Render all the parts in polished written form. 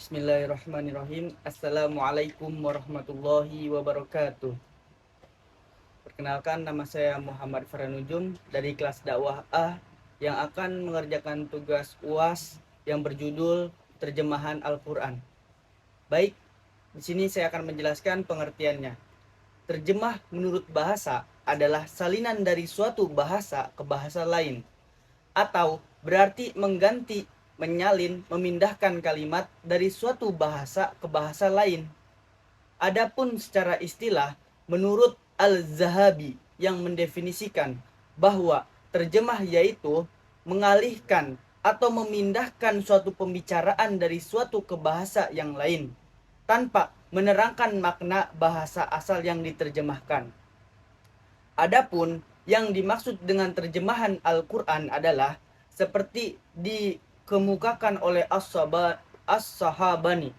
Bismillahirrahmanirrahim. Assalamualaikum warahmatullahi wabarakatuh. Perkenalkan, nama saya Muhammad Farhanujum dari kelas dakwah A yang akan mengerjakan tugas UAS yang berjudul Terjemahan Al-Quran. Baik, di sini saya akan menjelaskan pengertiannya. Terjemah menurut bahasa adalah salinan dari suatu bahasa ke bahasa lain, atau berarti mengganti, menyalin, memindahkan kalimat dari suatu bahasa ke bahasa lain. Adapun secara istilah, menurut Al-Zahabi yang mendefinisikan bahwa terjemah yaitu mengalihkan atau memindahkan suatu pembicaraan dari suatu ke bahasa yang lain tanpa menerangkan makna bahasa asal yang diterjemahkan. Adapun yang dimaksud dengan terjemahan Al-Quran adalah seperti dikemukakan oleh As-Sahabani.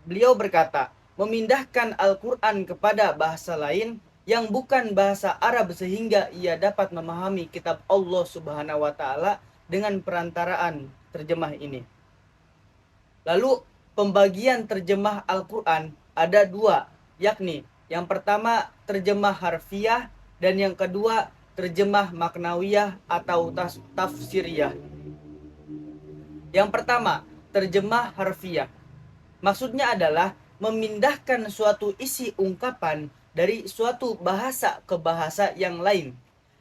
Beliau berkata, memindahkan Al-Quran kepada bahasa lain yang bukan bahasa Arab sehingga ia dapat memahami kitab Allah Subhanahu wa Ta'ala dengan perantaraan terjemah ini. Lalu pembagian terjemah Al-Quran ada dua, yakni yang pertama terjemah harfiah dan yang kedua terjemah maknawiyah atau tafsiriyah. Yang pertama, terjemah harfiah. Maksudnya adalah memindahkan suatu isi ungkapan dari suatu bahasa ke bahasa yang lain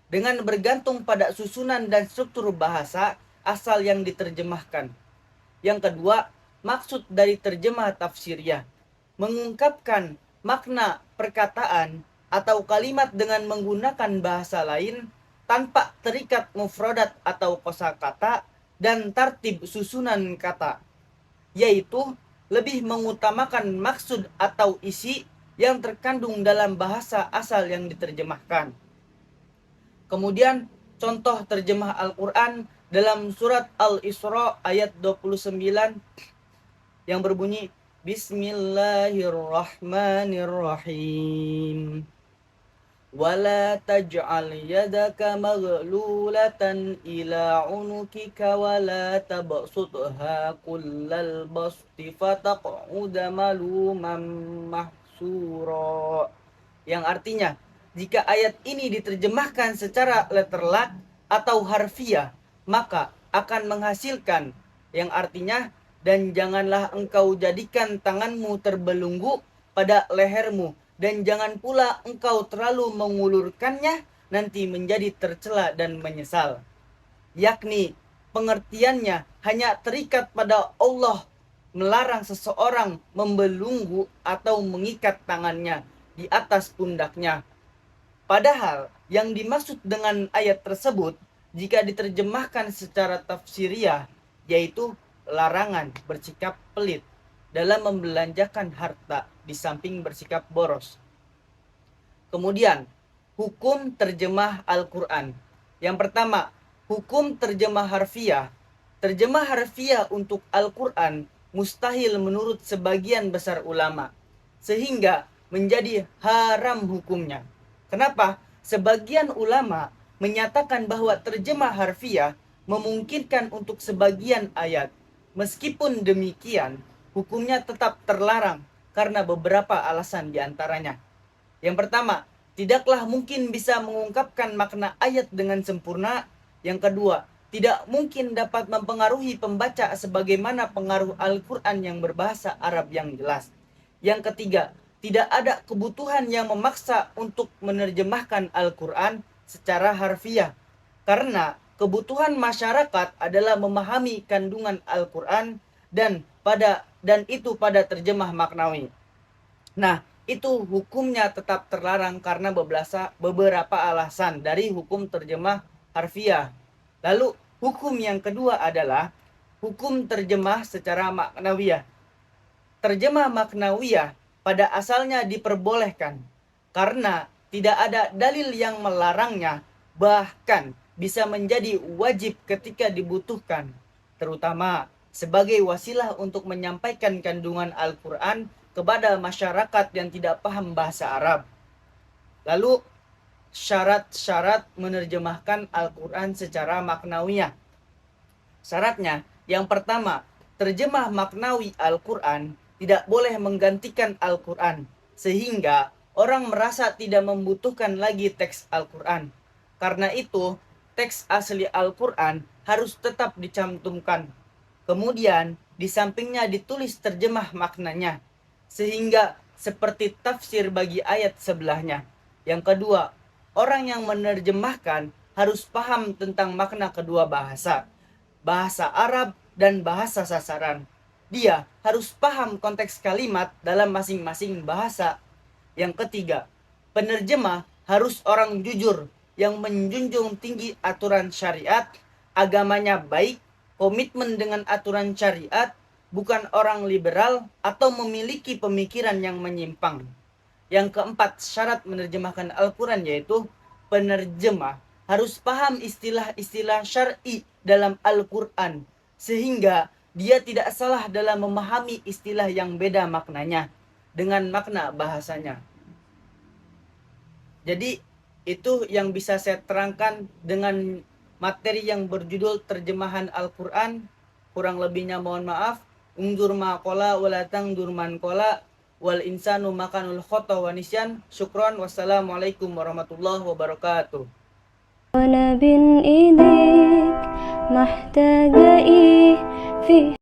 dengan bergantung pada susunan dan struktur bahasa asal yang diterjemahkan. Yang kedua, maksud dari terjemah tafsiriyah, mengungkapkan makna perkataan atau kalimat dengan menggunakan bahasa lain tanpa terikat mufradat atau kosakata dan tartib susunan kata, yaitu lebih mengutamakan maksud atau isi yang terkandung dalam bahasa asal yang diterjemahkan. Kemudian contoh terjemah Al-Quran dalam surat Al-Isra ayat 29 yang berbunyi Bismillahirrahmanirrahim. Wala taj'al yadaka maghlulatan ila unukika wala tabsutha kullal basti fataq'uda maluman mahsura. Yang artinya, jika ayat ini diterjemahkan secara letterlock atau harfiah, maka akan menghasilkan, yang artinya, dan janganlah engkau jadikan tanganmu terbelunggu pada lehermu, dan jangan pula engkau terlalu mengulurkannya, nanti menjadi tercela dan menyesal. Yakni pengertiannya hanya terikat pada Allah, melarang seseorang membelunggu atau mengikat tangannya di atas pundaknya. Padahal yang dimaksud dengan ayat tersebut jika diterjemahkan secara tafsiriyah yaitu larangan bersikap pelit dalam membelanjakan harta di samping bersikap boros. Kemudian, hukum terjemah Al-Quran. Yang pertama, hukum terjemah harfiah. Terjemah harfiah untuk Al-Quran mustahil menurut sebagian besar ulama, sehingga menjadi haram hukumnya. Kenapa? Sebagian ulama menyatakan bahwa terjemah harfiah memungkinkan untuk sebagian ayat. Meskipun demikian, hukumnya tetap terlarang karena beberapa alasan diantaranya. Yang pertama, tidaklah mungkin bisa mengungkapkan makna ayat dengan sempurna. Yang kedua, tidak mungkin dapat mempengaruhi pembaca sebagaimana pengaruh Al-Quran yang berbahasa Arab yang jelas. Yang ketiga, tidak ada kebutuhan yang memaksa untuk menerjemahkan Al-Quran secara harfiah, karena kebutuhan masyarakat adalah memahami kandungan Al-Quran dan itu pada terjemah maknawi. Nah, itu hukumnya tetap terlarang karena beberapa alasan dari hukum terjemah harfiah. Lalu hukum yang kedua adalah hukum terjemah secara maknawiyah. Terjemah maknawiyah pada asalnya diperbolehkan karena tidak ada dalil yang melarangnya, bahkan bisa menjadi wajib ketika dibutuhkan, terutama sebagai wasilah untuk menyampaikan kandungan Al-Quran kepada masyarakat yang tidak paham bahasa Arab. Lalu syarat-syarat menerjemahkan Al-Quran secara maknawiyah. Syaratnya, yang pertama, terjemah maknawi Al-Quran tidak boleh menggantikan Al-Quran, sehingga orang merasa tidak membutuhkan lagi teks Al-Quran. Karena itu, teks asli Al-Quran harus tetap dicantumkan. Kemudian, di sampingnya ditulis terjemah maknanya, sehingga seperti tafsir bagi ayat sebelahnya. Yang kedua, orang yang menerjemahkan harus paham tentang makna kedua bahasa, bahasa Arab dan bahasa sasaran. Dia harus paham konteks kalimat dalam masing-masing bahasa. Yang ketiga, penerjemah harus orang jujur yang menjunjung tinggi aturan syariat, agamanya baik, komitmen dengan aturan syariat, bukan orang liberal atau memiliki pemikiran yang menyimpang. Yang keempat, syarat menerjemahkan Al-Quran yaitu penerjemah harus paham istilah-istilah syar'i dalam Al-Quran, sehingga dia tidak salah dalam memahami istilah yang beda maknanya dengan makna bahasanya. Jadi itu yang bisa saya terangkan dengan materi yang berjudul terjemahan Al-Quran. Kurang lebihnya mohon maaf. Undur maqala walatang durman kola wal insanu makanul khota wa nisyan. Syukron. Wassalamualaikum warahmatullahi wabarakatuh. أنا بين إيديك محتاجة إيه في